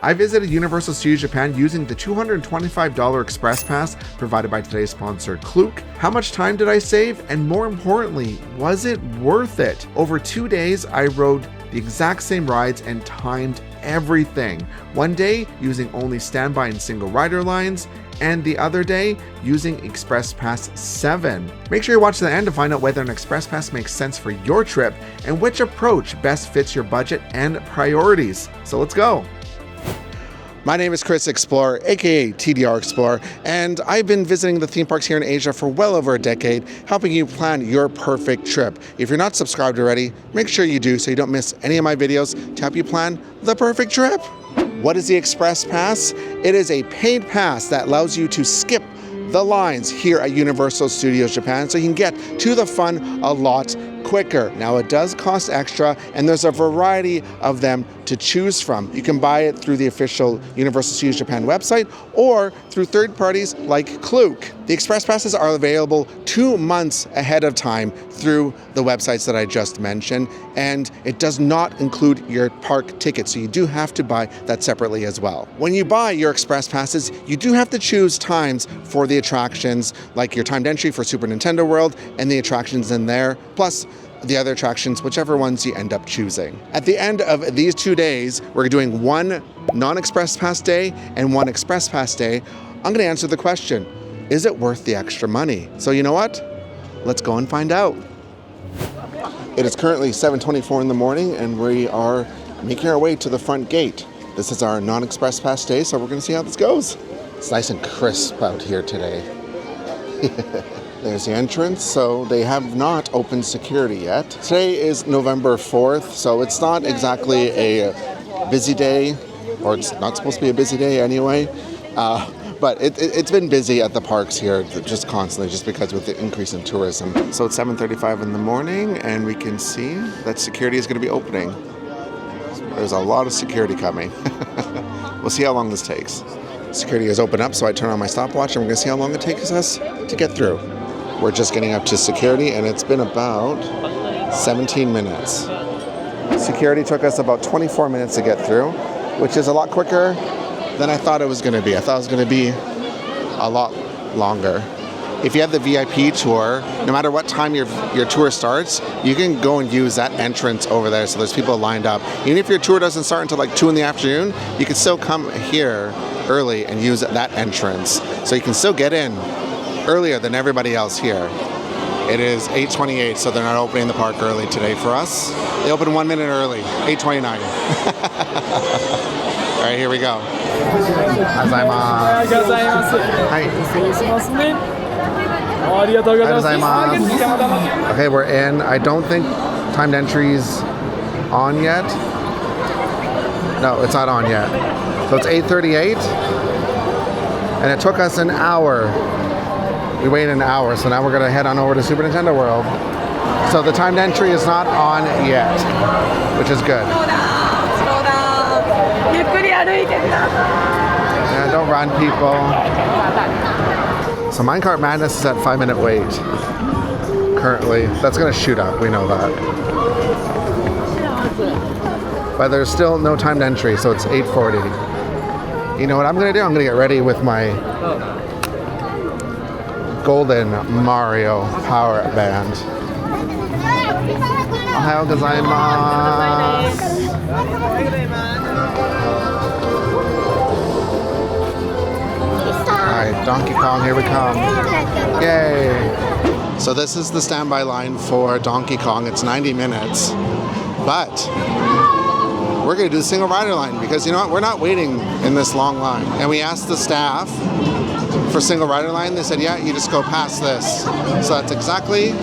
I visited Universal Studios Japan using the $225 Express Pass provided by today's sponsor, Klook. How much time did I save? And more importantly, was it worth it? Over 2 days, I rode the exact same rides and timed everything. One day using only standby and single rider lines, and the other day using Express Pass 7. Make sure you watch to the end to find out whether an Express Pass makes sense for your trip and which approach best fits your budget and priorities. So let's go. My name is Chris Explorer, aka TDR Explorer, and I've been visiting the theme parks here in Asia for well over a decade, helping you plan your perfect trip. If you're not subscribed already, make sure you do so you don't miss any of my videos to help you plan the perfect trip. What is the Express Pass? It is a paid pass that allows you to skip the lines here at Universal Studios Japan so you can get to the fun a lot quicker. Now it does cost extra and there's a variety of them to choose from. You can buy it through the official Universal Studios Japan website or through third parties like Klook. The Express Passes are available 2 months ahead of time through the websites that I just mentioned, and it does not include your park ticket, so you do have to buy that separately as well. When you buy your Express Passes, you do have to choose times for the attractions, like your timed entry for Super Nintendo World and the attractions in there, plus the other attractions, whichever ones you end up choosing. At the end of these 2 days, we're doing one non-Express Pass day and one Express Pass day. I'm gonna answer the question, is it worth the extra money? So you know what? Let's go and find out. It is currently 7:24 in the morning and we are making our way to the front gate. This is our non-Express Pass day, so we're gonna see how this goes. It's nice and crisp out here today. There's the entrance, so they have not opened security yet. Today is November 4th, so it's not exactly a busy day, or it's not supposed to be a busy day anyway. But it's been busy at the parks here just constantly, just because with the increase in tourism. So it's 7:35 in the morning, and we can see that security is going to be opening. There's a lot of security coming. We'll see how long this takes. Security is open up, so I turn on my stopwatch, and we're going to see how long it takes us to get through. We're just getting up to security, and it's been about 17 minutes. Security took us about 24 minutes to get through, which is a lot quicker than I thought it was going to be. I thought it was going to be a lot longer. If you have the VIP tour, no matter what time your tour starts, you can go and use that entrance over there, so there's people lined up. Even if your tour doesn't start until like 2 in the afternoon, you can still come here early and use that entrance. So you can still get in earlier than everybody else here. It is 8:28, so they're not opening the park early today for us. They open 1 minute early, 8:29. All right, here we go. Okay, we're in. I don't think timed entry's on yet. No, it's not on yet. So it's 8:38, and it took us an hour. We waited an hour, so now we're gonna head on over to Super Nintendo World. So the timed entry is not on yet, which is good. Yeah, don't run, people. So Minecart Madness is at 5-minute wait currently. That's gonna shoot up, we know that. But there's still no timed entry, so it's 8:40. You know what I'm gonna do? I'm gonna get ready with my Golden Mario Power Band. Ohayou gozaimasu. Alright, Donkey Kong, here we come. Yay! So this is the standby line for Donkey Kong. It's 90 minutes. But we're going to do the single rider line because, you know what, we're not waiting in this long line. And we asked the staff for single rider line. They said, yeah, you just go past this. So that's exactly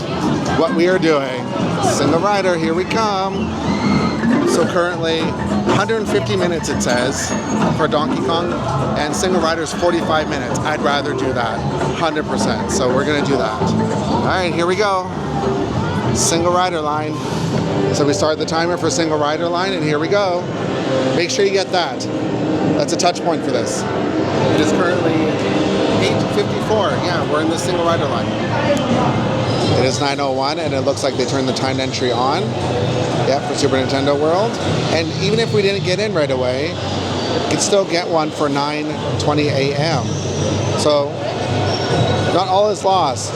what we are doing. Single rider, here we come. So currently 150 minutes it says for Donkey Kong, and single rider is 45 minutes. I'd rather do that 100%. So we're going to do that. All right, here we go. Single rider line. So we start the timer for single rider line, and here we go. Make sure you get that. That's a touch point for this. It is currently 8:54. Yeah, we're in the single rider line. It is 9:01, and it looks like they turned the timed entry on. Yeah, for Super Nintendo World. And even if we didn't get in right away, you can still get one for 9:20 a.m. So not all is lost.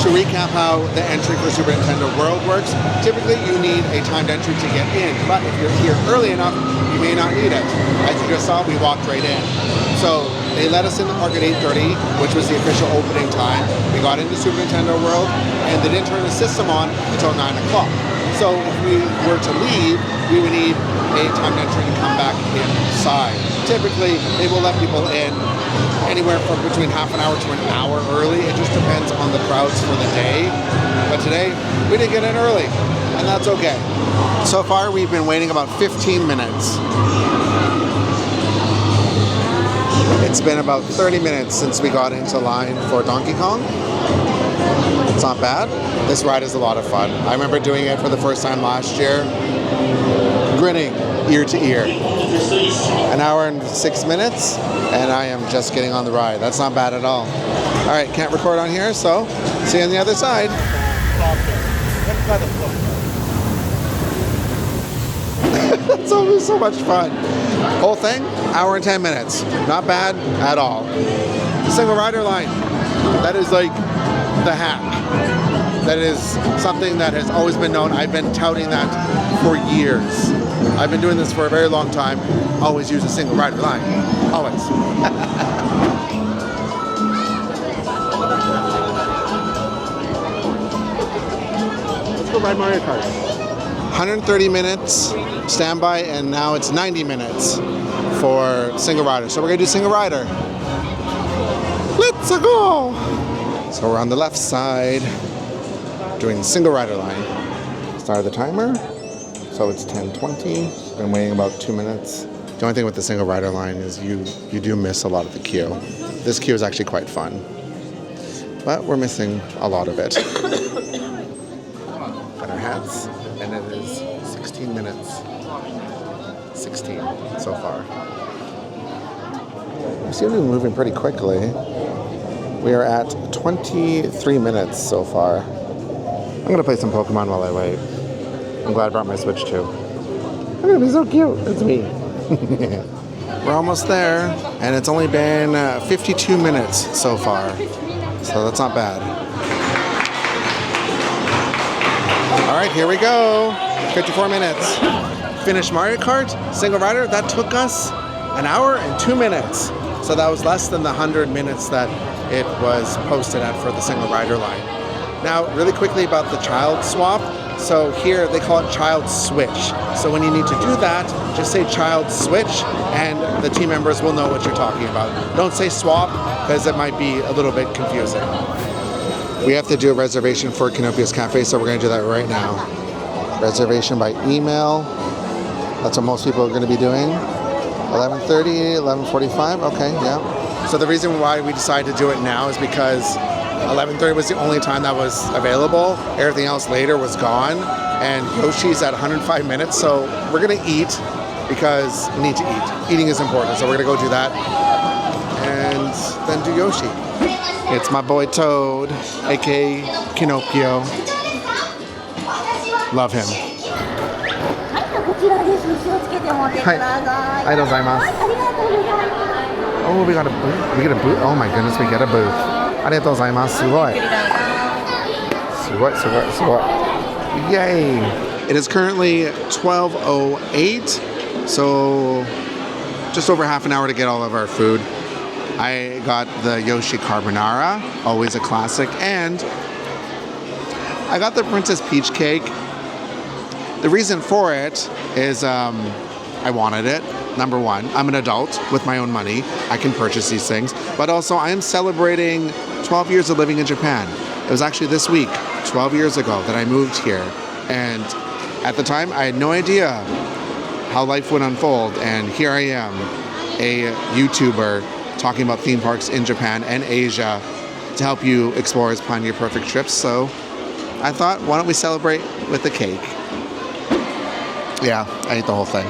To recap how the entry for Super Nintendo World works, typically you need a timed entry to get in, but if you're here early enough, you may not need it. As you just saw, we walked right in. So they let us in the park at 8:30, which was the official opening time. We got into Super Nintendo World, and they didn't turn the system on until 9 o'clock. So if we were to leave, we would need a timed entry to come back inside. Typically, they will let people in anywhere from between half an hour to an hour early. It just depends on the crowds for the day. But today, we didn't get in early, and that's okay. So far, we've been waiting about 15 minutes. It's been about 30 minutes since we got into line for Donkey Kong. It's not bad. This ride is a lot of fun. I remember doing it for the first time last year, grinning ear to ear. An hour and 6 minutes, and I am just getting on the ride. That's not bad at all. All right, can't record on here, so see you on the other side. It's always so much fun. Whole thing, hour and 10 minutes. Not bad at all. Single rider line. That is like the hack. That is something that has always been known. I've been touting that for years. I've been doing this for a very long time. Always use a single rider line. Always. Let's go ride Mario Kart. 130 minutes standby, and now it's 90 minutes for single rider. So we're gonna do single rider. Let's go! So we're on the left side doing the single rider line. Started the timer. So it's 10:20. Been waiting about 2 minutes. The only thing with the single rider line is you do miss a lot of the queue. This queue is actually quite fun, but we're missing a lot of it. Got our hats, and it is 16 minutes. 16 so far. We seem to be moving pretty quickly. We are at 23 minutes so far. I'm gonna play some Pokemon while I wait. I'm glad I brought my Switch too. Look at me, so cute. It's me. We're almost there, and it's only been 52 minutes so far. So that's not bad. All right, here we go. 54 minutes. Finished Mario Kart, single rider. That took us an hour and 2 minutes. So that was less than the 100 minutes that it was posted at for the single rider line. Now, really quickly about the child swap. So here they call it child switch. So when you need to do that, just say child switch, and the team members will know what you're talking about. Don't say swap, because it might be a little bit confusing. We have to do a reservation for Kinopio's Cafe, so we're going to do that right now. Reservation by email. That's what most people are going to be doing. 11:30, 11:45. Okay, yeah. So the reason why we decided to do it now is because 11:30 was the only time that was available. Everything else later was gone. And Yoshi's at 105 minutes, so we're gonna eat because we need to eat. Eating is important, so we're gonna go do that and then do Yoshi. It's my boy Toad, aka Kinopio. Love him. Hi. Oh, we got a booth. We get a booth. Oh my goodness, we get a booth. ありがとうございます。すごい。すごい、すごい、すごい。Yay! It is currently 12:08, so just over half an hour to get all of our food. I got the Yoshi Carbonara, always a classic, and I got the Princess Peach cake. The reason for it is I wanted it. Number one, I'm an adult with my own money. I can purchase these things. But also, I am celebrating 12 years of living in Japan. It was actually this week, 12 years ago, that I moved here. And at the time, I had no idea how life would unfold. And here I am, a YouTuber talking about theme parks in Japan and Asia to help you explorers plan your perfect trips. So I thought, why don't we celebrate with the cake? Yeah, I ate the whole thing.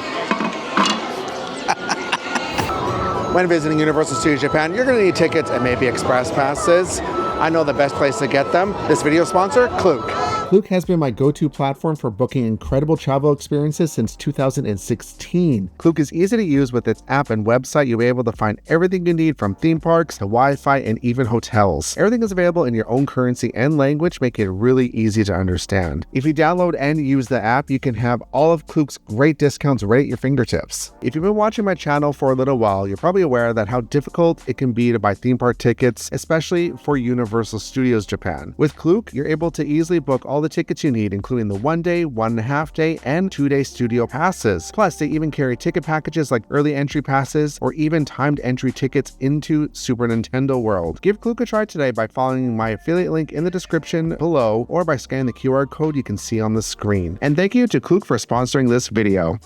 When visiting Universal Studios Japan, you're going to need tickets and maybe express passes. I know the best place to get them. This video sponsor, Klook. Klook has been my go-to platform for booking incredible travel experiences since 2016. Klook is easy to use with its app and website. You'll be able to find everything you need from theme parks to Wi-Fi and even hotels. Everything is available in your own currency and language, making it really easy to understand. If you download and use the app, you can have all of Klook's great discounts right at your fingertips. If you've been watching my channel for a little while, you're probably aware that how difficult it can be to buy theme park tickets, especially for Universal Studios Japan. With Klook, you're able to easily book all the tickets you need, including the 1-day, 1.5-day, and 2-day studio passes. Plus, they even carry ticket packages like early entry passes or even timed entry tickets into Super Nintendo World. Give Klook a try today by following my affiliate link in the description below or by scanning the QR code you can see on the screen. And thank you to Klook for sponsoring this video.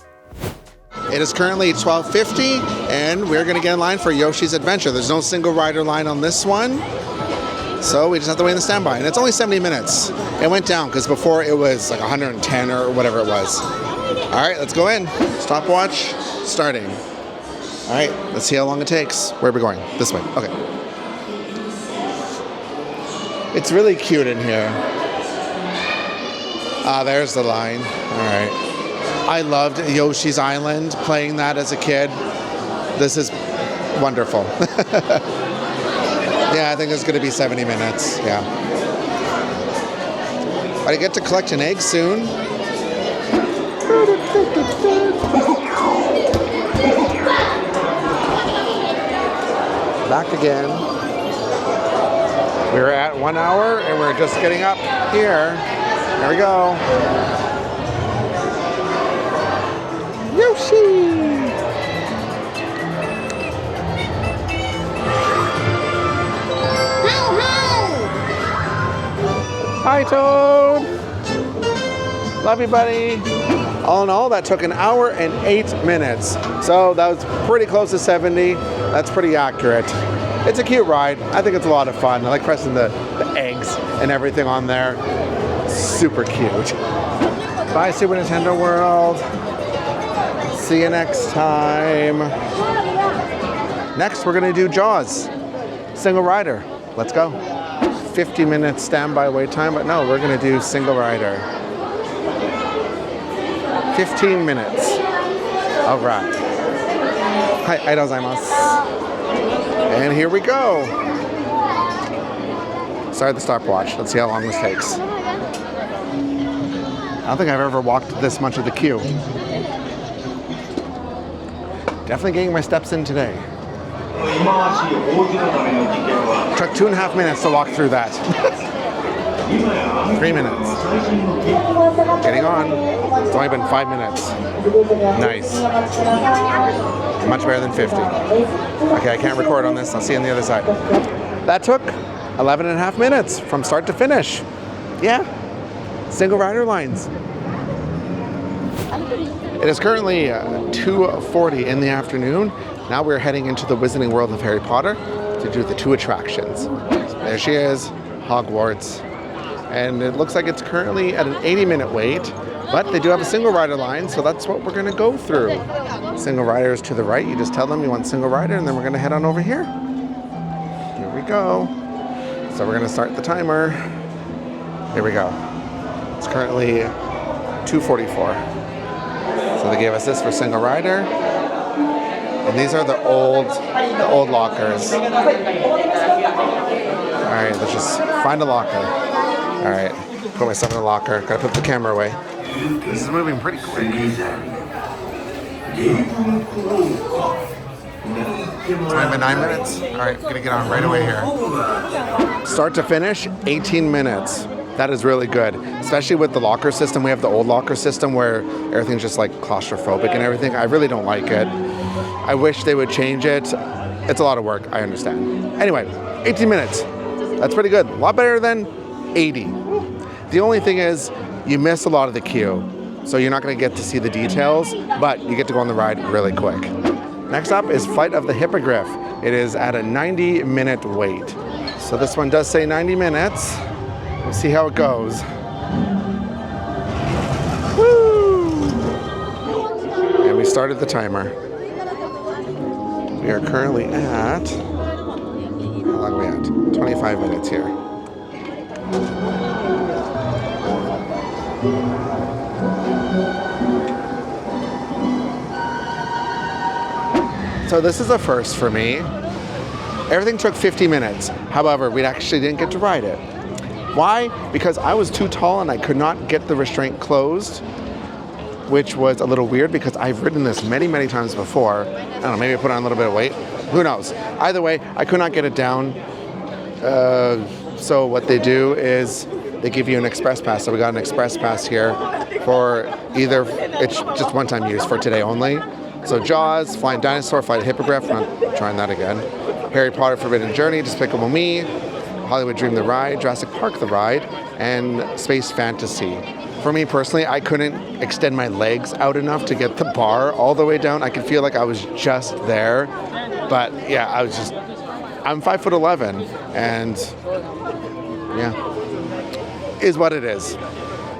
It is currently 12:50 and we're going to get in line for Yoshi's Adventure. There's no single rider line on this one, so we just have to wait in the standby. And it's only 70 minutes. It went down because before it was like 110 or whatever it was. All right, let's go in. Stopwatch starting. All right, let's see how long it takes. Where are we going? This way. Okay. It's really cute in here. Ah, there's the line. All right. I loved Yoshi's Island, playing that as a kid. This is wonderful. Yeah, I think it's going to be 70 minutes. Yeah. I get to collect an egg soon. Back again. We're at 1 hour and we're just getting up here. There we go. Yoshi! Hi, Toad! Love you, buddy. All in all, that took 1 hour and 8 minutes. So that was pretty close to 70. That's pretty accurate. It's a cute ride. I think it's a lot of fun. I like pressing the eggs and everything on there. Super cute. Bye, Super Nintendo World. See you next time. Next, we're gonna do Jaws. Single rider. Let's go. 50 minutes standby wait time, but no, we're gonna do single rider. 15 minutes. All right. Hi, arigatou gozaimasu. And here we go. Start the stopwatch. Let's see how long this takes. I don't think I've ever walked this much of the queue. Definitely getting my steps in today. Took 2.5 minutes to walk through that. 3 minutes. Getting on. It's only been 5 minutes. Nice. Much better than 50. Okay, I can't record on this. I'll see you on the other side. That took 11.5 minutes from start to finish. Yeah. Single rider lines. It is currently 2:40 in the afternoon. Now we're heading into the Wizarding World of Harry Potter to do the 2 attractions. There she is, Hogwarts. And it looks like it's currently at an 80-minute wait, but they do have a single rider line, so that's what we're gonna go through. Single rider is to the right. You just tell them you want single rider, and then we're gonna head on over here. Here we go. So we're gonna start the timer. Here we go. It's currently 2:44. So they gave us this for single rider. And these are the old lockers. All right, let's just find a locker. All right, put myself in the locker. Gotta put the camera away. This is moving pretty quick. 9 minutes. All right, gonna get on right away here. Start to finish, 18 minutes. That is really good, especially with the locker system. We have the old locker system where everything's just like claustrophobic and everything. I really don't like it. I wish they would change it. It's a lot of work, I understand. Anyway, 18 minutes. That's pretty good. A lot better than 80. The only thing is you miss a lot of the queue. So you're not gonna get to see the details, but you get to go on the ride really quick. Next up is Flight of the Hippogriff. It is at a 90-minute wait. So this one does say 90 minutes. We'll see how it goes. Woo! And we started the timer. We are currently at, how long are we at? 25 minutes here. So this is a first for me. Everything took 50 minutes. However, we actually didn't get to ride it. Why? Because I was too tall and I could not get the restraint closed, which was a little weird because I've ridden this many, many times before. I don't know, maybe I put on a little bit of weight. Who knows? Either way, I could not get it down. So what they do is they give you an express pass. So we got an express pass here for either, it's just one-time use for today only. So Jaws, Flying Dinosaur, Flight of Hippogriff, I'm not trying that again. Harry Potter Forbidden Journey, Despicable Me, Hollywood Dream the Ride, Jurassic Park the Ride, and Space Fantasy. For me personally, I couldn't extend my legs out enough to get the bar all the way down. I could feel like I was just there. But yeah, I'm 5'11", and yeah, is what it is.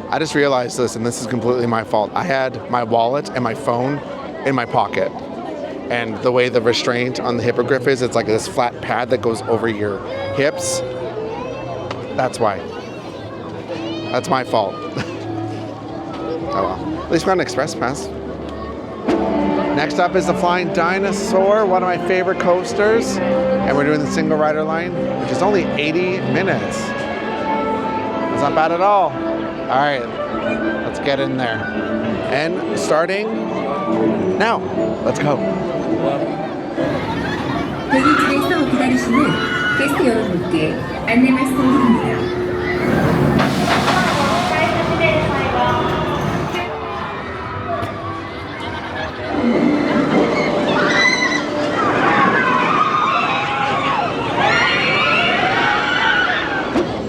I just realized this, and this is completely my fault. I had my wallet and my phone in my pocket. And the way the restraint on the Hippogriff is, it's like this flat pad that goes over your hips. That's why. That's my fault. Oh well. At least we got an express pass. Next up is the Flying Dinosaur, one of my favorite coasters. And we're doing the single rider line, which is only 80 minutes. It's not bad at all. All right, let's get in there. And starting now. Let's go. 대기실에서 기다리시는 게스트 여러분께 안내 말씀드립니다.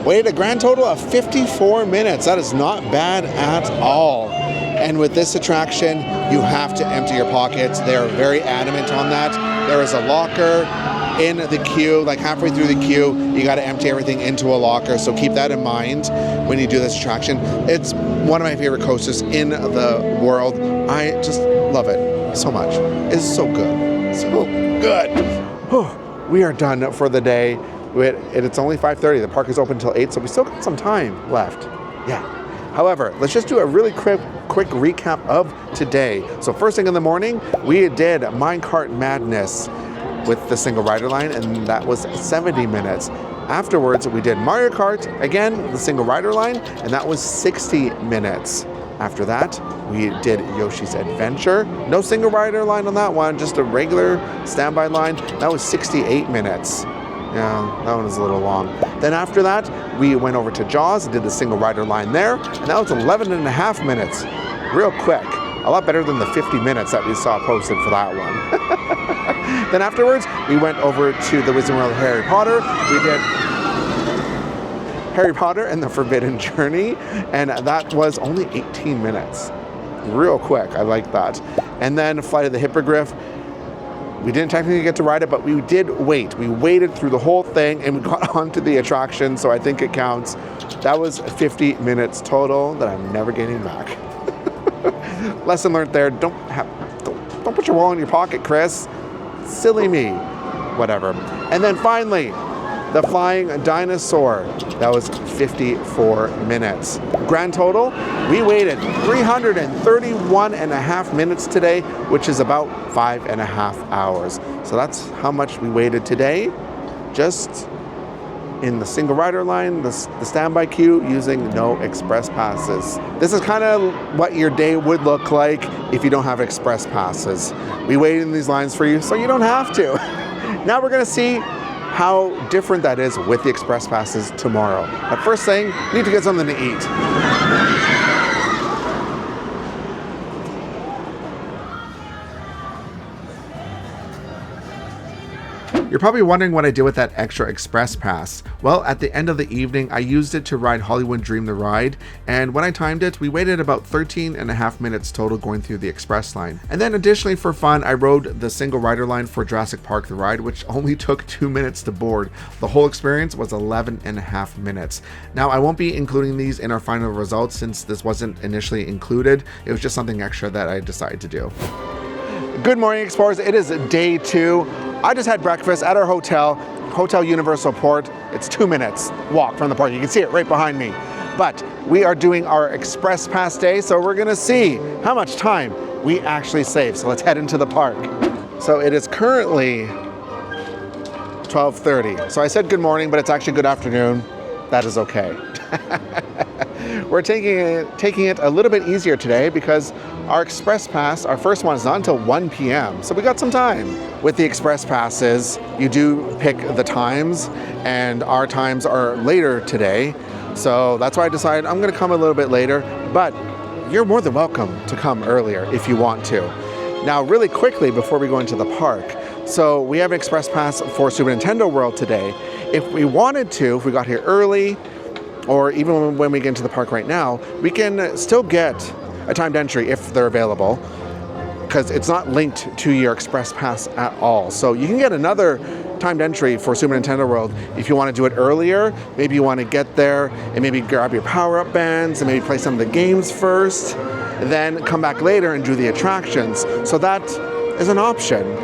Waited a grand total of 54 minutes. That is not bad at all. And with this attraction, you have to empty your pockets. They are very adamant on that. There is a locker in the queue, like halfway through the queue, you got to empty everything into a locker. So keep that in mind when you do this attraction. It's one of my favorite coasters in the world. I just love it so much. It's so good. So good. Whew. We are done for the day. It's only 5:30. The park is open until 8, so we still got some time left. Yeah. However, let's just do a really quick recap of today. So first thing in the morning, we did Minecart Madness with the single rider line, and that was 70 minutes. Afterwards, we did Mario Kart, again, the single rider line, and that was 60 minutes. After that, we did Yoshi's Adventure. No single rider line on that one, just a regular standby line. That was 68 minutes. Yeah, that one was a little long. Then after that, we went over to Jaws and did the single rider line there, and that was 11 and a half minutes. Real quick. A lot better than the 50 minutes that we saw posted for that one. Then afterwards, we went over to the Wizarding World of Harry Potter. We did Harry Potter and the Forbidden Journey, and that was only 18 minutes. Real quick, I like that. And then Flight of the Hippogriff. We didn't technically get to ride it, but we did wait. We waited through the whole thing and we got onto the attraction, so I think it counts. That was 50 minutes total that I'm never getting back. Lesson learned there, don't put your wallet in your pocket, Chris. Silly me. Whatever. And then finally, the Flying Dinosaur. That was 54 minutes. Grand total, we waited 331 and a half minutes today, which is about 5.5 hours. So that's how much we waited today, just in the single rider line, the standby queue, using no express passes. This is kind of what your day would look like if you don't have express passes. We waited in these lines for you, so you don't have to. Now we're gonna see how different that is with the express passes tomorrow. But first thing, need to get something to eat. You're probably wondering what I did with that extra express pass. Well, at the end of the evening, I used it to ride Hollywood Dream the Ride, and when I timed it, we waited about 13 and a half minutes total going through the express line. And then additionally for fun, I rode the single rider line for Jurassic Park the Ride, which only took 2 minutes to board. The whole experience was 11 and a half minutes. Now, I won't be including these in our final results since this wasn't initially included. It was just something extra that I decided to do. Good morning, explorers. It is day 2. I just had breakfast at our hotel, Hotel Universal Port. It's 2 minutes walk from the park. You can see it right behind me. But we are doing our express pass day, so we're gonna see how much time we actually save. So let's head into the park. So it is currently 12:30. So I said good morning, but it's actually good afternoon. That is okay. We're taking it a little bit easier today because our express pass, our first one, is not until 1 p.m. So we got some time. With the express passes, you do pick the times, and our times are later today. So that's why I decided I'm going to come a little bit later, but you're more than welcome to come earlier if you want to. Now, really quickly before we go into the park, so we have an express pass for Super Nintendo World today. If we wanted to, if we got here early, or even when we get into the park right now, we can still get a timed entry if they're available, because it's not linked to your express pass at all. So you can get another timed entry for Super Nintendo World if you want to do it earlier. Maybe you want to get there and maybe grab your power-up bands and maybe play some of the games first, then come back later and do the attractions. So that is an option,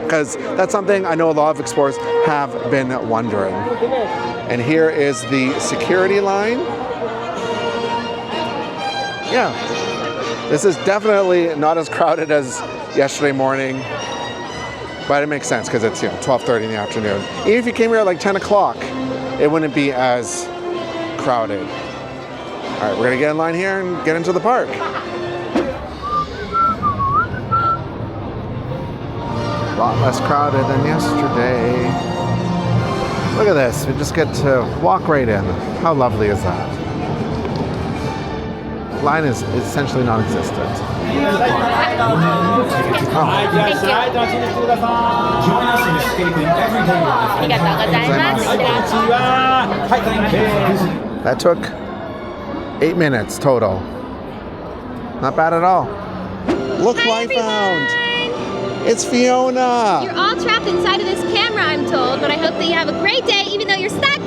because that's something I know a lot of explorers have been wondering. And here is the security line. Yeah, this is definitely not as crowded as yesterday morning, but it makes sense because it's 12:30 in the afternoon. Even if you came here at like 10 o'clock, it wouldn't be as crowded. All right, we're gonna get in line here and get into the park. A lot less crowded than yesterday. Look at this, we just get to walk right in. How lovely is that? Line is essentially non-existent. Oh. That took 8 minutes total. Not bad at all. Look who I found! It's Fiona! You're all trapped inside of this camera, I'm told, but I hope that you have a great day even though you're stuck.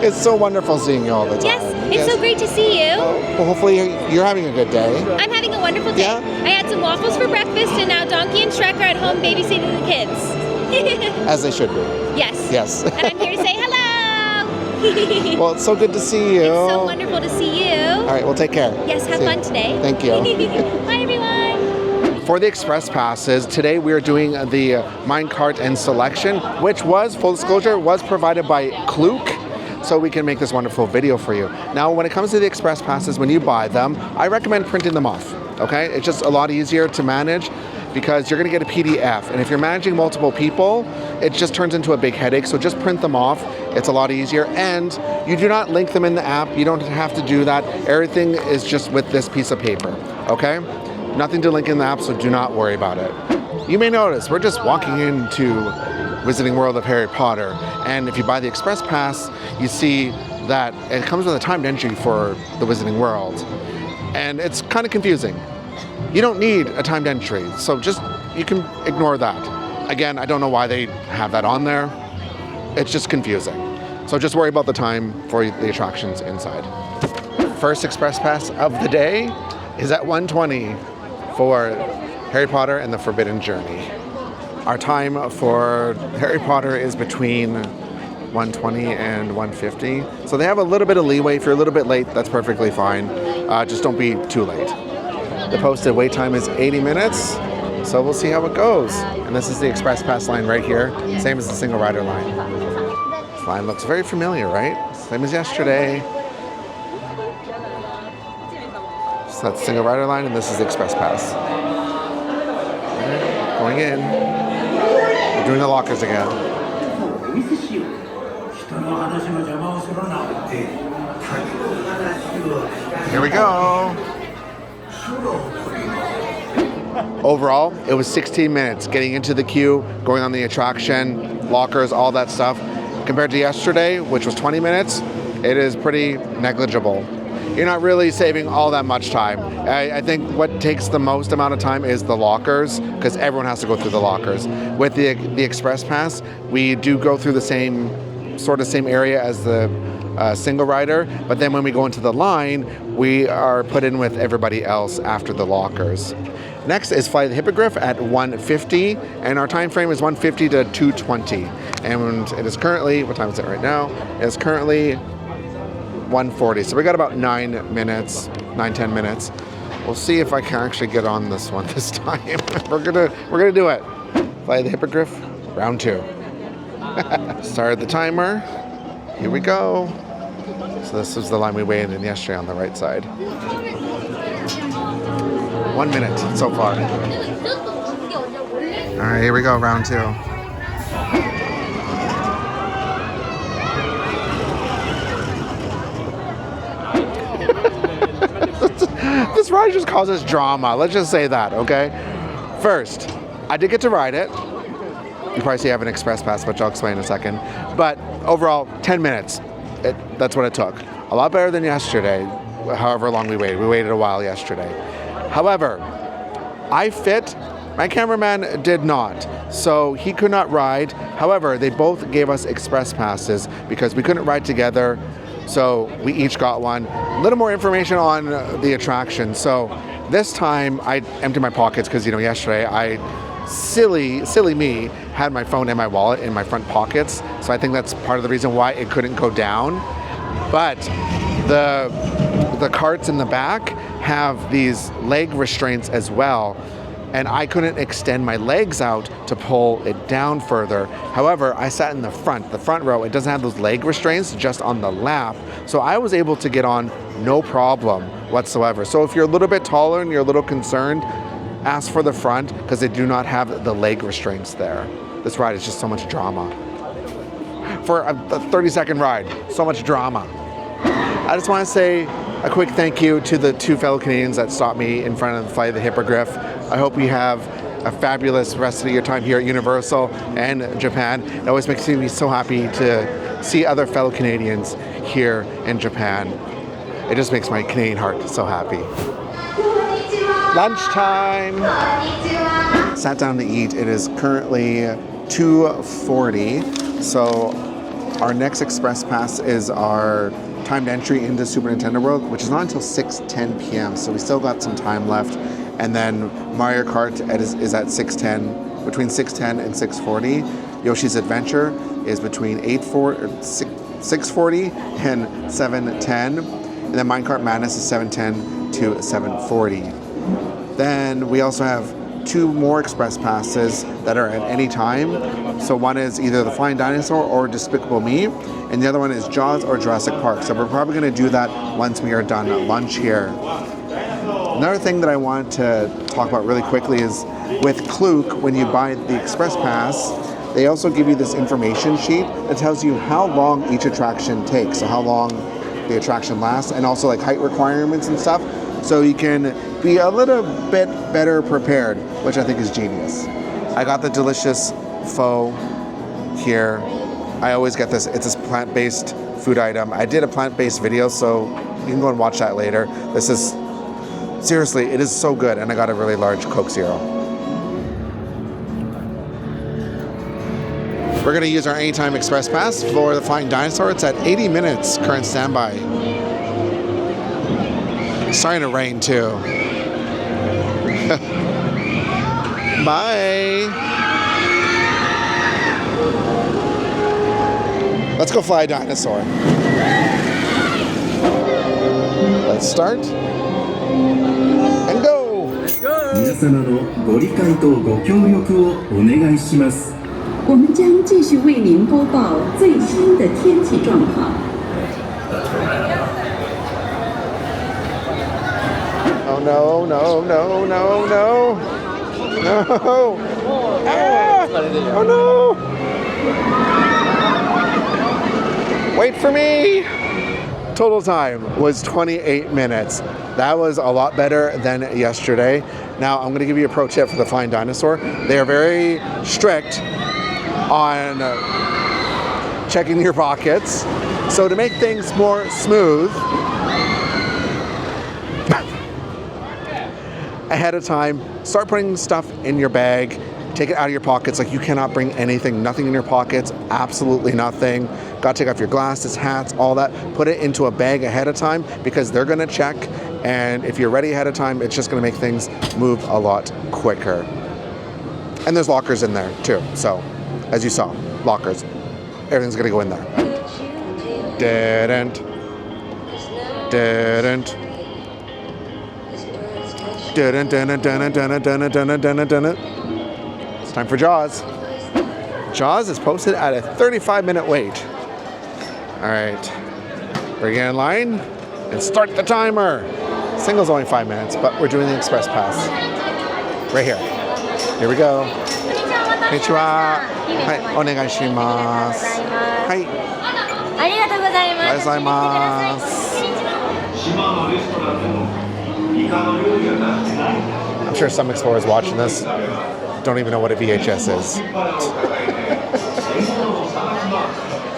It's so wonderful seeing you all the time. Yes, it's so great to see you. Well, hopefully you're having a good day. I'm having a wonderful day. Yeah? I had some waffles for breakfast and now Donkey and Shrek are at home babysitting the kids. As they should be. Yes. Yes. And I'm here to say hello. Well, it's so good to see you. It's so wonderful to see you. All right, well, take care. Yes, have fun today. Thank you. Bye, everyone. For the express passes, today we are doing the minecart and selection, which was, full disclosure, was provided by Klook, so we can make this wonderful video for you. Now, when it comes to the express passes, when you buy them, I recommend printing them off, okay? It's just a lot easier to manage because you're gonna get a PDF, and if you're managing multiple people, it just turns into a big headache, so just print them off. It's a lot easier, and you do not link them in the app. You don't have to do that. Everything is just with this piece of paper, okay? Nothing to link in the app, so do not worry about it. You may notice we're just walking into Wizarding World of Harry Potter, and if you buy the Express Pass, you see that it comes with a timed entry for the Wizarding World, and it's kind of confusing. You don't need a timed entry, so you can ignore that. Again, I don't know why they have that on there. It's just confusing. So just worry about the time for the attractions inside. First Express Pass of the day is at 1:20 for Harry Potter and the Forbidden Journey. Our time for Harry Potter is between 1:20 and 1:50. So they have a little bit of leeway. If you're a little bit late, that's perfectly fine. Just don't be too late. The posted wait time is 80 minutes. So we'll see how it goes. And this is the Express Pass line right here. Same as the single rider line. This line looks very familiar, right? Same as yesterday. So that's the single rider line, and this is the Express Pass. Okay, going in. We're doing the lockers again. Here we go. Overall, it was 16 minutes getting into the queue, going on the attraction, lockers, all that stuff. Compared to yesterday, which was 20 minutes, it is pretty negligible. You're not really saving all that much time. I think what takes the most amount of time is the lockers, because everyone has to go through the lockers. With the Express Pass, we do go through the same area as the single rider, but then when we go into the line, we are put in with everybody else after the lockers. Next is Fly the Hippogriff at 1:50, and our time frame is 1:50 to 2:20. And it is currently, what time is it right now? It is currently 1:40. So we got about 9 minutes, 9-10 minutes. We'll see if I can actually get on this one this time. We're gonna do it. Fly the Hippogriff, round 2. Start the timer. Here we go. So this was the line we waited in yesterday on the right side. 1 minute so far. All right, here we go, round 2. This ride just causes drama. Let's just say that, okay? First, I did get to ride it. You probably see I have an express pass, which I'll explain in a second. But overall, 10 minutes. That's what it took. A lot better than yesterday, however long we waited. We waited a while yesterday. However, I fit. My cameraman did not. So he could not ride. However, they both gave us express passes because we couldn't ride together. So we each got one. A little more information on the attraction. So this time I emptied my pockets because, yesterday silly me, had my phone and my wallet in my front pockets. So I think that's part of the reason why it couldn't go down. But the carts in the back have these leg restraints as well. And I couldn't extend my legs out to pull it down further. However, I sat in the front row. It doesn't have those leg restraints, just on the lap. So I was able to get on no problem whatsoever. So if you're a little bit taller and you're a little concerned, ask for the front because they do not have the leg restraints there. This ride is just so much drama. For a 30-second ride, so much drama. I just want to say a quick thank you to the 2 fellow Canadians that stopped me in front of the Flight of the Hippogriff. I hope you have a fabulous rest of your time here at Universal and Japan. It always makes me so happy to see other fellow Canadians here in Japan. It just makes my Canadian heart so happy. Lunchtime! Sat down to eat. It is currently 2:40. So our next express pass is our timed entry into Super Nintendo World, which is not until 6:10 p.m. So we still got some time left. And then Mario Kart is at 6:10, between 6:10 and 6:40. Yoshi's Adventure is between 6:40 and 7:10. And then Minecart Madness is 7:10 to 7:40. Then we also have 2 more express passes that are at any time. So one is either the Flying Dinosaur or Despicable Me, and the other one is Jaws or Jurassic Park. So we're probably going to do that once we are done at lunch here. Another thing that I want to talk about really quickly is with Klook, when you buy the express pass, they also give you this information sheet that tells you how long each attraction takes, so how long the attraction lasts, and also like height requirements and stuff. So you can be a little bit better prepared, which I think is genius. I got the delicious pho here. I always get this. It's this plant-based food item. I did a plant-based video, so you can go and watch that later. This is, seriously, it is so good, and I got a really large Coke Zero. We're going to use our Anytime Express Pass for the Flying Dinosaur. It's at 80 minutes, current standby. It's starting to rain too. Bye. Let's go fly a dinosaur. Let's start. And go. 皆様のご理解とご協力をお願いします。我们将继续为您播报最新的天气状况。Oh no, no, no, no, no. No. Ah! Oh no. Wait for me. Total time was 28 minutes. That was a lot better than yesterday. Now I'm going to give you a pro tip for the Flying Dinosaur. They are very strict on checking your pockets. So to make things more smooth, ahead of time, start putting stuff in your bag, take it out of your pockets. Like, you cannot bring nothing in your pockets, absolutely nothing. Got to take off your glasses, hats, all that. Put it into a bag ahead of time because they're gonna check, and if you're ready ahead of time, it's just gonna make things move a lot quicker. And there's lockers in there too, so as you saw, lockers. Everything's gonna go in there. Didn't. It's time for Jaws. Jaws is posted at a 35-minute wait. All right, we're getting in line and start the timer. Single's only 5 minutes, but we're doing the express pass. Right here. Here we go. Konnichiwa. Hai, onegaishimasu. Hai. Gozaimasu. I'm sure some explorers watching this don't even know what a VHS is.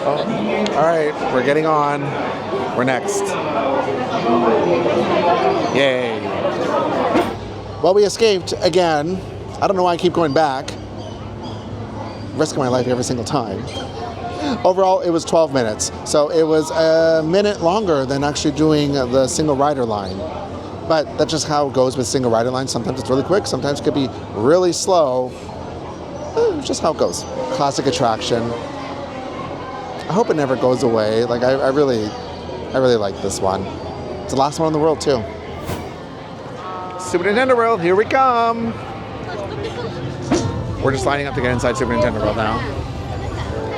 Oh, all right, we're getting on. We're next. Yay. Well, we escaped again. I don't know why I keep going back. Risking my life every single time. Overall, it was 12 minutes. So it was a minute longer than actually doing the single rider line. But that's just how it goes with single rider lines. Sometimes it's really quick, sometimes it could be really slow. It's just how it goes. Classic attraction. I hope it never goes away. Like I really like this one. It's the last one in the world too. Super Nintendo World, here we come. We're just lining up to get inside Super Nintendo World now.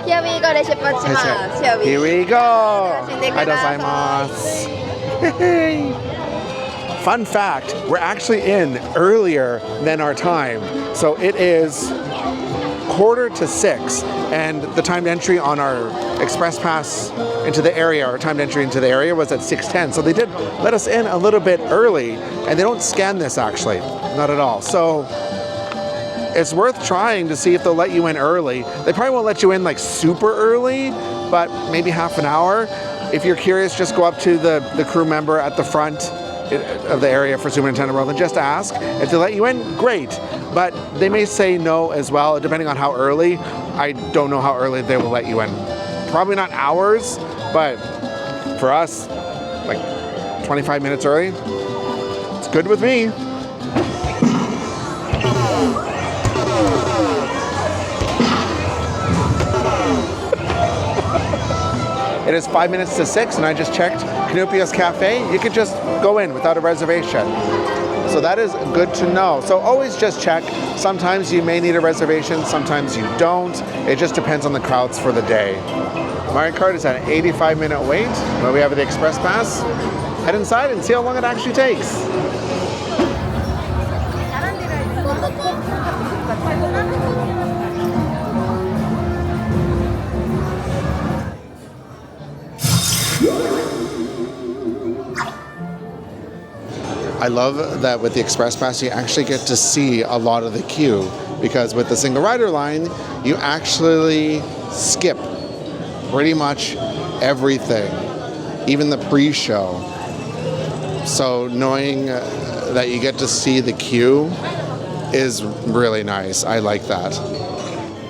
Here we go で出発します。Here we go. 楽しんでください。 Hey. Fun fact, we're actually in earlier than our time. So it is 5:45, and the timed entry on our express pass into the area, our timed entry into the area was at 6:10. So they did let us in a little bit early, and they don't scan this actually, not at all. So it's worth trying to see if they'll let you in early. They probably won't let you in like super early, but maybe half an hour. If you're curious, just go up to the crew member at the front of the area for Super Nintendo World and just ask. If they let you in, great. But they may say no as well, depending on how early. I don't know how early they will let you in. Probably not hours, but for us, like 25 minutes early, it's good with me. It is 5 minutes to 6, and I just checked Canopio's Cafe. You could just go in without a reservation. So that is good to know. So always just check. Sometimes you may need a reservation, sometimes you don't. It just depends on the crowds for the day. Mario Kart is at an 85-minute wait, where we have the Express Pass. Head inside and see how long it actually takes. I love that with the Express Pass, you actually get to see a lot of the queue, because with the single rider line, you actually skip pretty much everything, even the pre-show. So knowing that you get to see the queue is really nice. I like that.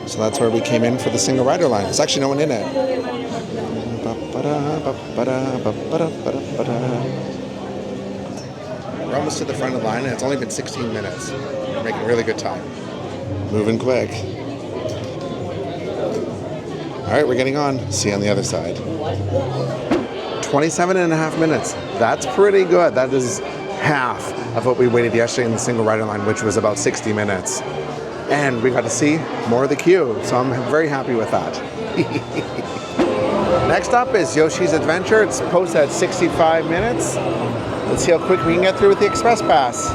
So that's where we came in for the single rider line. There's actually no one in it. We're almost to the front of the line, and it's only been 16 minutes. We're making really good time. Moving quick. All right, we're getting on. See you on the other side. 27 and a half minutes. That's pretty good. That is half of what we waited yesterday in the single rider line, which was about 60 minutes. And we got to see more of the queue, so I'm very happy with that. Next up is Yoshi's Adventure. It's posted at 65 minutes. Let's see how quick we can get through with the Express Pass.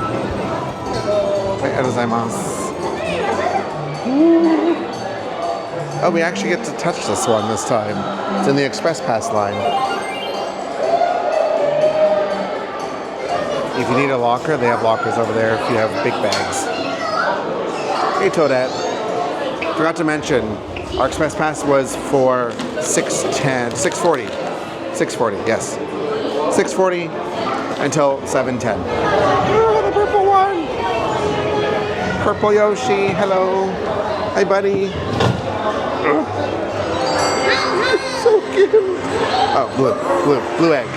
Oh, we actually get to touch this one this time. It's in the Express Pass line. If you need a locker, they have lockers over there if you have big bags. Hey, Toadette. Forgot to mention, our Express Pass was for 6:40, yes. 6:40 until 7:10. Oh, the purple one! Purple Yoshi, hello. Hi, buddy. So cute. Oh, blue egg.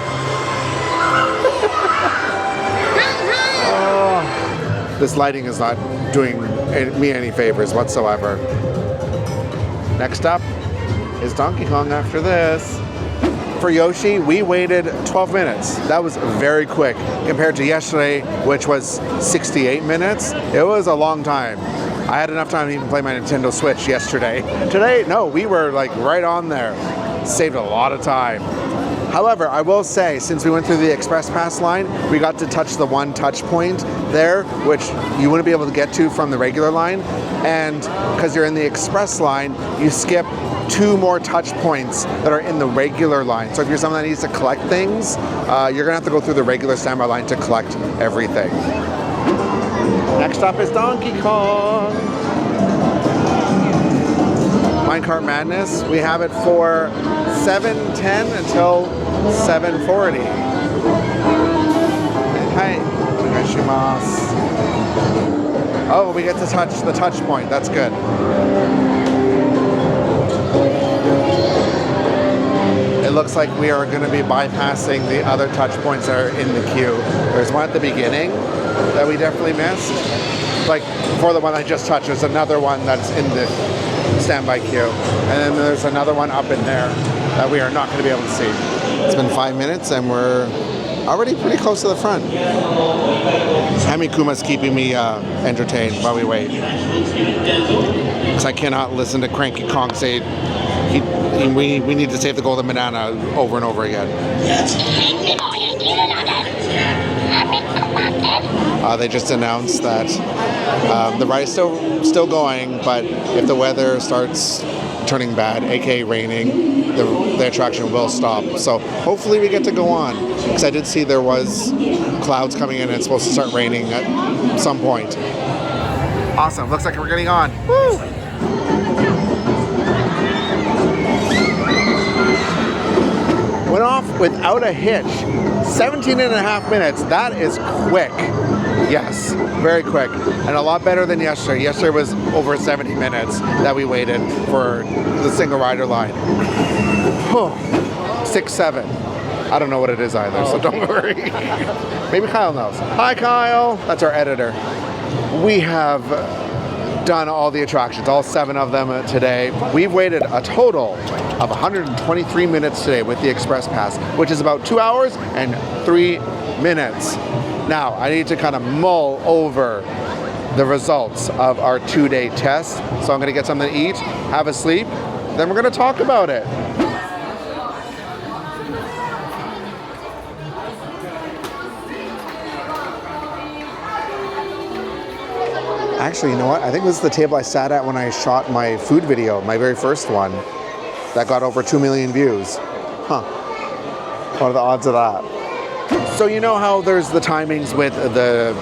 Oh, this lighting is not doing me any favors whatsoever. Next up is Donkey Kong after this. For Yoshi, we waited 12 minutes. That was very quick compared to yesterday, which was 68 minutes. It was a long time. I had enough time to even play my Nintendo Switch yesterday. Today, no, we were like right on there. Saved a lot of time. However, I will say, since we went through the Express Pass line, we got to touch the one touch point there, which you wouldn't be able to get to from the regular line. And because you're in the Express line, you skip 2 more touch points that are in the regular line. So if you're someone that needs to collect things, you're gonna have to go through the regular standby line to collect everything. Next up is Donkey Kong. Minecart Madness, we have it for 7:10 until 7:40. Hi, onegaishimasu. Oh, we get to touch the touch point, that's good. It looks like we are going to be bypassing the other touch points that are in the queue. There's one at the beginning that we definitely missed. Like for the one I just touched, there's another one that's in the standby queue. And then there's another one up in there that we are not going to be able to see. It's been 5 minutes and we're already pretty close to the front. Hamikuma's keeping me entertained while we wait. Because I cannot listen to Cranky Kong say we need to save the golden banana over and over again. They just announced that the ride is still going, but if the weather starts turning bad, aka raining, the attraction will stop. So hopefully we get to go on, because I did see there was clouds coming in and it's supposed to start raining at some point. Awesome, looks like we're getting on. Woo! Went off without a hitch. 17 and a half minutes. That is quick. Yes, very quick. And a lot better than yesterday. Yesterday was over 70 minutes that we waited for the single rider line. 6, 7. I don't know what it is either, so don't worry. Maybe Kyle knows. Hi, Kyle. That's our editor. We have done all the attractions, all 7 of them today. We've waited a total of 123 minutes today with the Express Pass, which is about 2 hours and 3 minutes. Now, I need to kind of mull over the results of our 2-day test. So I'm gonna get something to eat, have a sleep, then we're gonna talk about it. Actually, you know what? I think this is the table I sat at when I shot my food video, my very first one, that got over 2 million views. Huh. What are the odds of that? So you know how there's the timings with the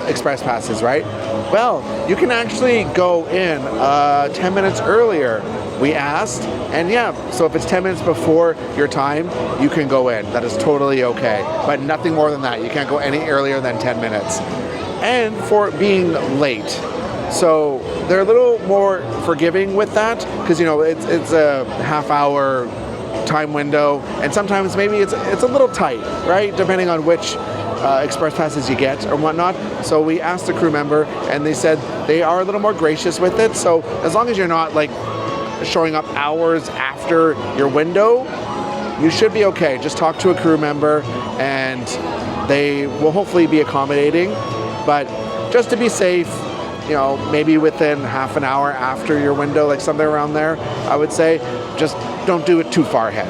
Express Passes, right? Well, you can actually go in 10 minutes earlier. We asked, and yeah, so if it's 10 minutes before your time, you can go in. That is totally okay, but nothing more than that. You can't go any earlier than 10 minutes. And for being late. So they're a little more forgiving with that, because you know it's a half-hour time window, and sometimes maybe it's a little tight, right? Depending on which Express Passes you get or whatnot. So we asked the crew member, and they said they are a little more gracious with it. So as long as you're not like showing up hours after your window, you should be okay. Just talk to a crew member, and they will hopefully be accommodating. But just to be safe, you know, maybe within half an hour after your window, like something around there, I would say, just don't do it too far ahead.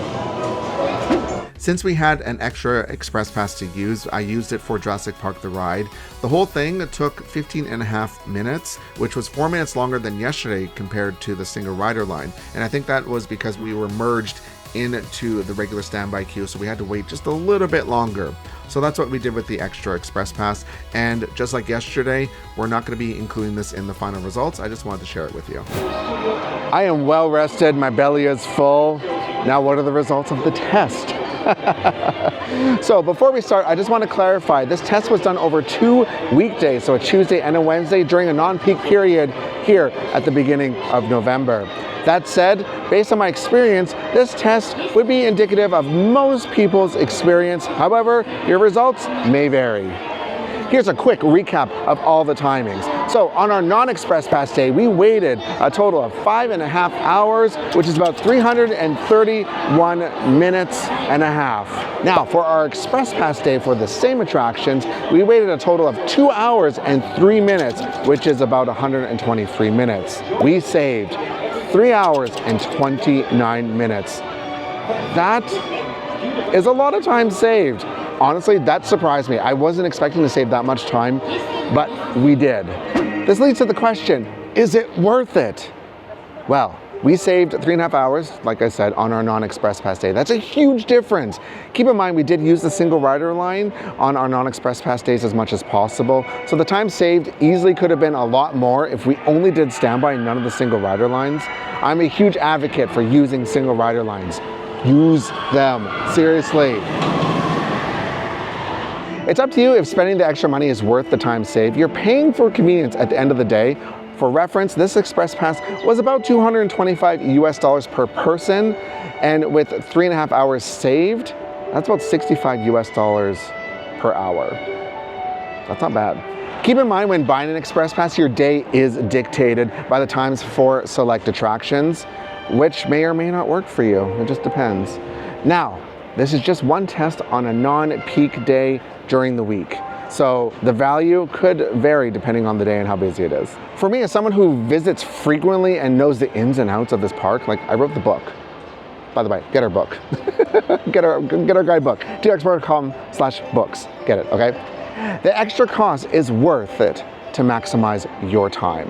Since we had an extra Express Pass to use, I used it for Jurassic Park The Ride. The whole thing took 15 and a half minutes, which was 4 minutes longer than yesterday compared to the single rider line. And I think that was because we were merged into the regular standby queue, so we had to wait just a little bit longer. So that's what we did with the extra Express Pass, and just like yesterday, we're not going to be including this in the final results. I just wanted to share it with you. I am well rested, my belly is full. Now what are the results of the test? So before we start, I just want to clarify, this test was done over 2 weekdays, so a Tuesday and a Wednesday during a non-peak period here at the beginning of November. That said, based on my experience, this test would be indicative of most people's experience. However, your results may vary. Here's a quick recap of all the timings. So on our non-Express Pass day, we waited a total of 5.5 hours, which is about 331 minutes and a half. Now, for our Express Pass day for the same attractions, we waited a total of 2 hours and 3 minutes, which is about 123 minutes. We saved 3 hours and 29 minutes. That is a lot of time saved. Honestly, that surprised me. I wasn't expecting to save that much time, but we did. This leads to the question, is it worth it? Well, we saved 3.5 hours, like I said, on our non-Express Pass day. That's a huge difference. Keep in mind, we did use the single rider line on our non-Express Pass days as much as possible. So the time saved easily could have been a lot more if we only did standby and none of the single rider lines. I'm a huge advocate for using single rider lines. Use them, seriously. It's up to you if spending the extra money is worth the time saved. You're paying for convenience at the end of the day. For reference, this Express Pass was about $225 per person, and with 3.5 hours saved, that's about $65 per hour. That's not bad. Keep in mind, when buying an Express Pass, your day is dictated by the times for select attractions, which may or may not work for you. It just depends. Now, this is just one test on a non-peak day during the week. So the value could vary depending on the day and how busy it is. For me, as someone who visits frequently and knows the ins and outs of this park, like I wrote the book. By the way, get our book. get our guidebook, txport.com/books. Get it, okay? The extra cost is worth it to maximize your time.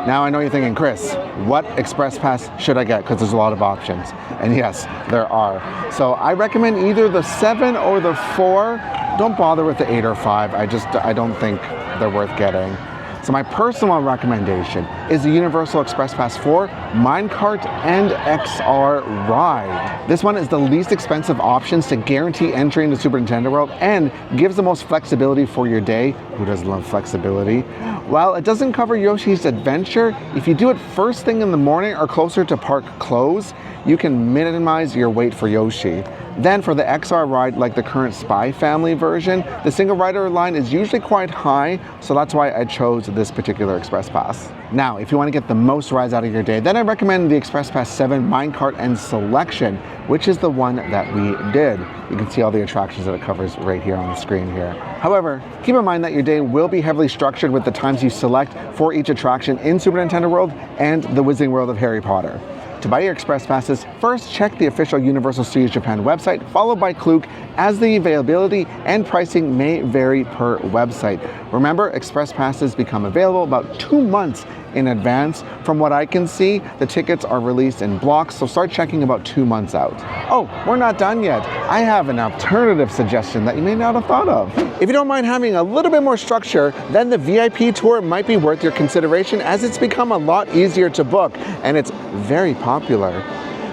Now I know you're thinking, Chris, what Express Pass should I get? Because there's a lot of options. And yes, there are. So I recommend either the 7 or the 4. Don't bother with the 8 or 5. I don't think they're worth getting. So my personal recommendation is the Universal Express Pass 4 Minecart and XR Ride. This one is the least expensive options to guarantee entry into Super Nintendo World and gives the most flexibility for your day. Who doesn't love flexibility? While it doesn't cover Yoshi's Adventure, if you do it first thing in the morning or closer to park close, you can minimize your wait for Yoshi. Then for the XR ride, like the current Spy Family version, the single rider line is usually quite high, so that's why I chose this particular Express Pass. Now, if you want to get the most rides out of your day, then I recommend the Express Pass 7 Minecart and Selection, which is the one that we did. You can see all the attractions that it covers right here on the screen here. However, keep in mind that your day will be heavily structured with the times you select for each attraction in Super Nintendo World and the Wizarding World of Harry Potter. To buy your Express Passes, first check the official Universal Studios Japan website, followed by Klook, as the availability and pricing may vary per website. Remember, Express Passes become available about 2 months in advance. From what I can see, the tickets are released in blocks, so start checking about 2 months out. Oh, we're not done yet. I have an alternative suggestion that you may not have thought of. If you don't mind having a little bit more structure, then the VIP tour might be worth your consideration, as it's become a lot easier to book and it's very popular.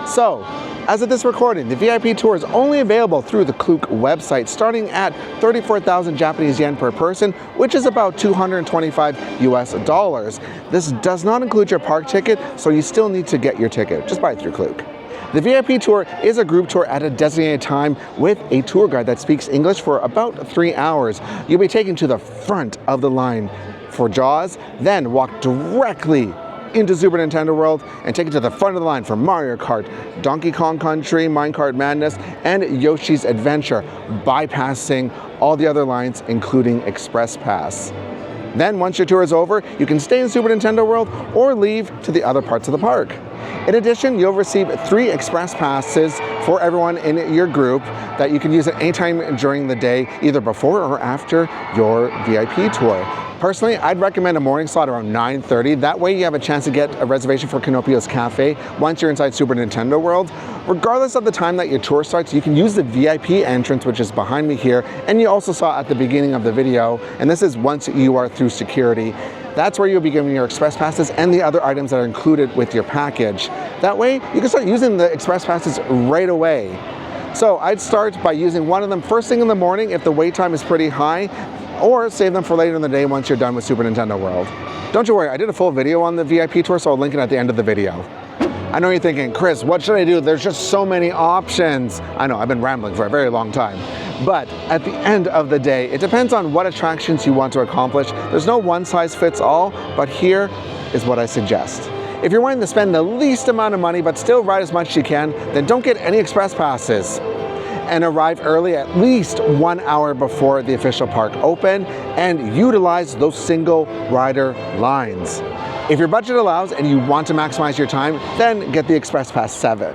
So, as of this recording, the VIP tour is only available through the Klook website, starting at 34,000 Japanese yen per person, which is about $225 US. This does not include your park ticket, so you still need to get your ticket. Just buy it through Klook. The VIP tour is a group tour at a designated time with a tour guide that speaks English for about 3 hours. You'll be taken to the front of the line for Jaws, then walk directly into Super Nintendo World and take it to the front of the line for Mario Kart, Donkey Kong Country, Minecart Madness, and Yoshi's Adventure, bypassing all the other lines, including Express Pass. Then, once your tour is over, you can stay in Super Nintendo World or leave to the other parts of the park. In addition, you'll receive 3 Express Passes for everyone in your group that you can use at any time during the day, either before or after your VIP tour. Personally, I'd recommend a morning slot around 9:30. That way you have a chance to get a reservation for Canopio's Cafe once you're inside Super Nintendo World. Regardless of the time that your tour starts, you can use the VIP entrance, which is behind me here, and you also saw at the beginning of the video, and this is once you are through security. That's where you'll be given your Express Passes and the other items that are included with your package. That way, you can start using the Express Passes right away. So I'd start by using one of them first thing in the morning if the wait time is pretty high, or save them for later in the day once you're done with Super Nintendo World. Don't you worry, I did a full video on the VIP tour, so I'll link it at the end of the video. I know you're thinking, Chris, what should I do? There's just so many options. I know, I've been rambling for a very long time. But at the end of the day, it depends on what attractions you want to accomplish. There's no one size fits all, but here is what I suggest. If you're wanting to spend the least amount of money but still ride as much as you can, then don't get any express passes and arrive early at least 1 hour before the official park open and utilize those single rider lines. If your budget allows and you want to maximize your time, then get the Express Pass 7.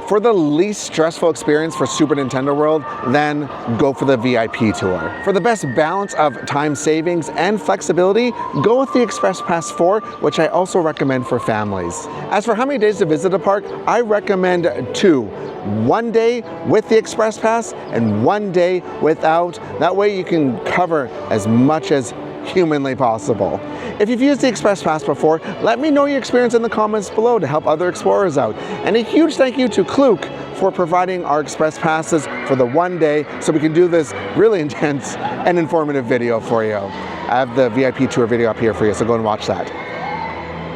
For the least stressful experience for Super Nintendo World, then go for the VIP tour. For the best balance of time savings and flexibility, go with the Express Pass 4, which I also recommend for families. As for how many days to visit a park, I recommend 2. 1 day with the Express Pass and 1 day without. That way you can cover as much as humanly possible. If you've used the Express Pass before, let me know your experience in the comments below to help other explorers out. And a huge thank you to Klook for providing our Express Passes for the 1 day so we can do this really intense and informative video for you. I have the VIP tour video up here for you, so go and watch that.